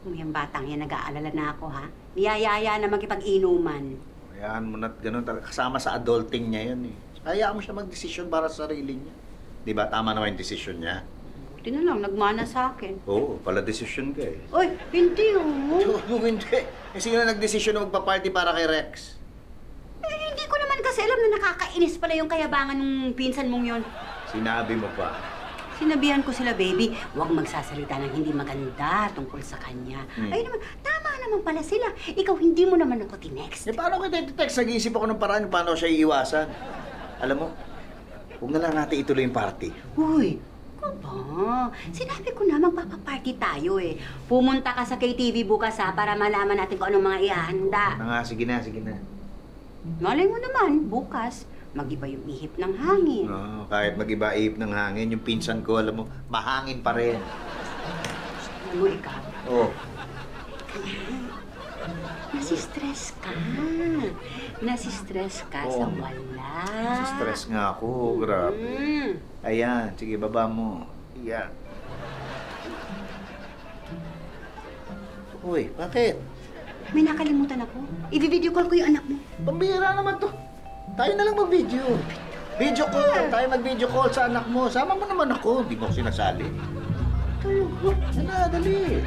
Yung batang yan, nag-aalala na ako, ha? Niyayaya na makipag-inuman. Hayaan mo na't ganun. Kasama sa adulting niya yun eh. Hayaan mo siya mag-desisyon para sa sarili niya. Di ba? Tama naman yung desisyon niya. Buti na lang, nagmana sa akin. Oo, pala desisyon ka eh. Uy, hindi Hindi. Eh, sino nag-desisyon na magpa-party para kay Rex? Eh, hindi ko naman kasi alam na nakakainis pala yung kayabangan ng pinsan mong yon. Sinabi mo pa. Sinabihan ko sila, baby, huwag magsasalita ng hindi maganda tungkol sa kanya. Ay naman, tama naman pala sila. Ikaw, hindi mo naman ako tinext. Eh, paano kita iti-text? Nag-iisip ako ng paraan paano siya iiwasan. Alam mo, huwag na lang natin ituloy yung party. Uy, ba? Sinabi ko na magpapaparty tayo eh. Pumunta ka sa KTV bukas ha, para malaman natin kung anong mga ihahanda. Nga, sige na, sige na. Malay mo naman, bukas, mag-iba yung ihip ng hangin. Oo, kahit mag-iba ihip ng hangin, yung pinsan ko, alam mo, mahangin pa rin. Alam mo, ikaw, Oo. nasistress ka. Nasistress ka sa wala. Stress nga ako, grabe. Ayan, sige, baba mo. Iyan. Uy, bakit? May nakalimutan ako. I-video call ko yung anak mo. Pambihira naman to. Tayo na lang mag-video. Video call. Tayo mag-video call sa anak mo. Sama mo naman ako. Hindi mo ako sinasali. Talaga? Yan na, dali.